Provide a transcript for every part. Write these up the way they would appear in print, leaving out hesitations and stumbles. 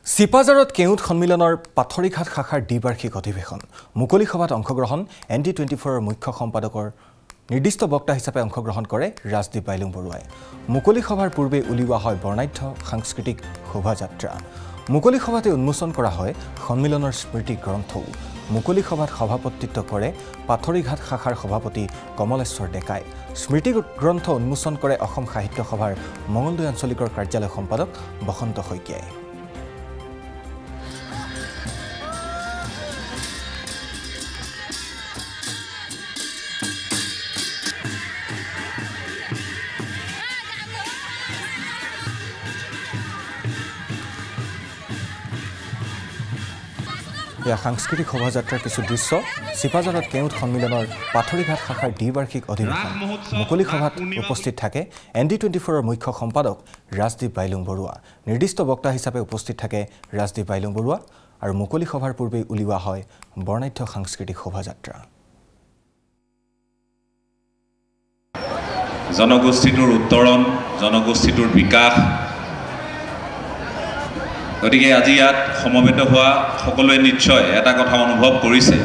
চিপাঝাৰত কেউট সন্মিলনৰ পাথৰীঘাট শাখাৰ দ্বিবাৰ্ষিক অধিৱেশন মুকলি সভাত অংশগ্ৰহণ ND24ৰ মুখ্য সম্পাদকৰ নিৰ্দিষ্ট বক্তা হিচাপে অংশগ্ৰহণ কৰে ৰাজদীপ বাইলুং বৰুৱাই মুকলি সভাৰ পূৰ্বে উলিওৱা হয় বৰ্ণাঢ্য সাংস্কৃতিক শোভাযাত্ৰা মুকলি সভাতে উন্মোচন কৰা হয় সন্মিলনৰ স্মৃতি গ্ৰন্থও মুকলি সভাত সভাপতিত্ব কৰে পাথৰীঘাট শাখাৰ সভাপতি কমলেশ্বৰ ডেকাই স্মৃতি গ্ৰন্থ উন্মোচন কৰে অসম সাহিত্য সভাৰ মঙলদৈ আঞ্চলিকৰ কাৰ্যালয় সম্পাদক বসন্ত শইকীয়াই সাংস্কৃতিক শোভাযাত্ৰাৰ কিছু দৃশ্য চিপাঝাৰত কেউট সন্মিলনৰ পাথৰীঘাট শাখাৰ দ্বিবাৰ্ষিক অধিৱেশন মুকলি সভাত উপস্থিত থাকে ND24ৰ মুখ্য সম্পাদক ৰাজদীপ বাইলুং বৰুৱা নিৰ্দিষ্ট বক্তা হিচাপে উপস্থিত থাকে ৰাজদীপ বাইলুং বৰুৱা আৰু মুকলি সভাৰ পূৰ্বে উলিওৱা হয় বৰ্ণাঢ্য সাংস্কৃতিক শোভাযাত্ৰা জনগোষ্ঠীটোৰ উত্তৰণ জনগোষ্ঠীটোৰ বিকাশ গতিকে আজি ইয়াত সমবেত হোৱা সকলোৱে নিশ্চয় এটা কথা অনুভৱ কৰিছে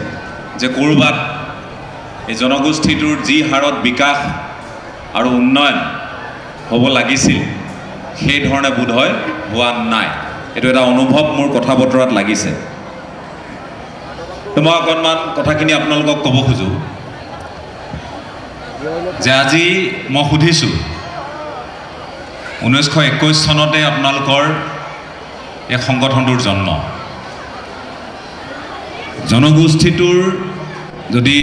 যে ক'ৰবাত এই জনগোষ্ঠীটোৰ যি হাৰত বিকাশ আৰু উন্নয়ন হ'ব লাগিছিল সেই ধৰণে বোধহয় হোৱা নাই এইটো এটা অনুভৱ মোৰ কথা বতৰাত লাগিছে মই অকণমান কথাখিনি আপোনালোকক ক'ব খোজোঁ যে আজি মই সুধিছোঁ 1921 চনতে আপোনালোকৰ এই সংগঠনটোৰ জন্ম জনগোষ্ঠীটোৰ যদি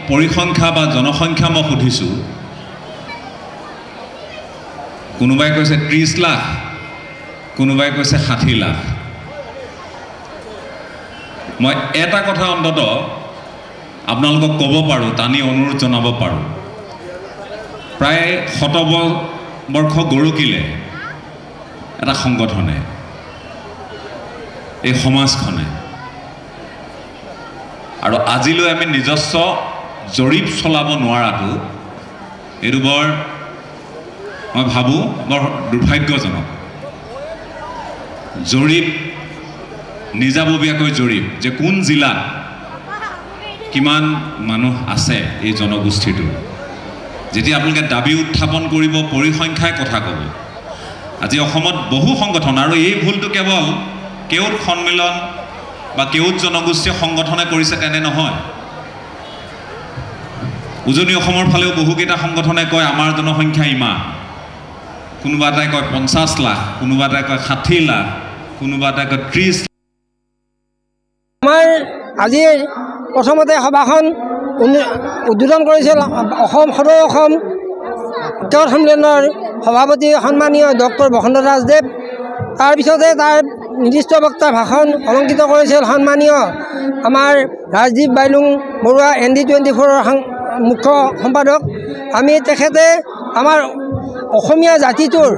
পৰিসংখ্যা বা জনসংখ্যা মই সুধিছোঁ কোনোবাই কৈছে 30 লাখ কোনোবাই কৈছে 60 লাখ মই এটা কথা অন্তত আপোনালোকক ক'ব পাৰোঁ টানি অনুৰোধ জনাব পাৰোঁ প্ৰায় 100 বৰ্ষ গৰকিলে এটা সংগঠনে এই সমাজখনে আৰু আজিলৈ আমি নিজস্ব জৰীপ চলাব নোৱাৰাটো এইটো বৰ মই ভাবোঁ বৰ দুৰ্ভাগ্যজনক জৰীপ নিজাববীয়াকৈ জৰীপ যে কোন জিলাত কিমান মানুহ আছে এই জনগোষ্ঠীটোৰ যেতিয়া আপোনালোকে দাবী উত্থাপন কৰিব পৰিসংখ্যাই কথা ক'ব আজি অসমত বহু সংগঠন আৰু এই ভুলটো কেৱল কেউট সন্মিলন বা কেউট জনগোষ্ঠী সংগঠনে কৰিছে তেনে নহয় উজনি অসমৰ ফালেও বহুকেইটা সংগঠনে কয় আমাৰ জনসংখ্যা ইমান কোনোবা এটাই কয় 50 লাখ কোনোবা এটাই কয় 60 লাখ কোনোবা এটাই কয় 30 আমাৰ আজি প্ৰথমতে সভাখন উদ্বোধন কৰিছিল অসম সদৌ অসম কেউট সন্মিলনৰ সভাপতি সন্মানীয় ডক্টৰ বসন্ত ৰাজদেৱ তাৰপিছতে তাৰ নিৰ্দিষ্ট বক্তা ভাষণ অলংকৃত কৰিছিল সন্মানীয় আমাৰ ৰাজদীপ বাইলুং বৰুৱা ND24ৰ মুখ্য সম্পাদক আমি তেখেতে আমাৰ অসমীয়া জাতিটোৰ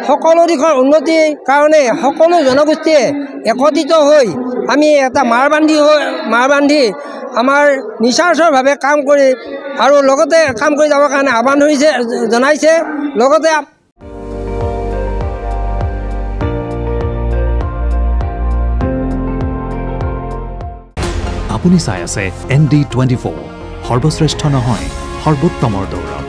সকলো দিশৰ উন্নতিৰ কাৰণে সকলো জনগোষ্ঠীয়ে একত্ৰিত হৈ আমি এটা মাৰ বান্ধি আমাৰ নিস্বাৰ্থভাৱে কাম কৰি আৰু লগতে কাম কৰি যাবৰ কাৰণে আহ্বান জনাইছে লগতে আপুনি চাই আছে ND24 সৰ্বশ্ৰেষ্ঠ নহয় সৰ্বোত্তমৰ দৌৰ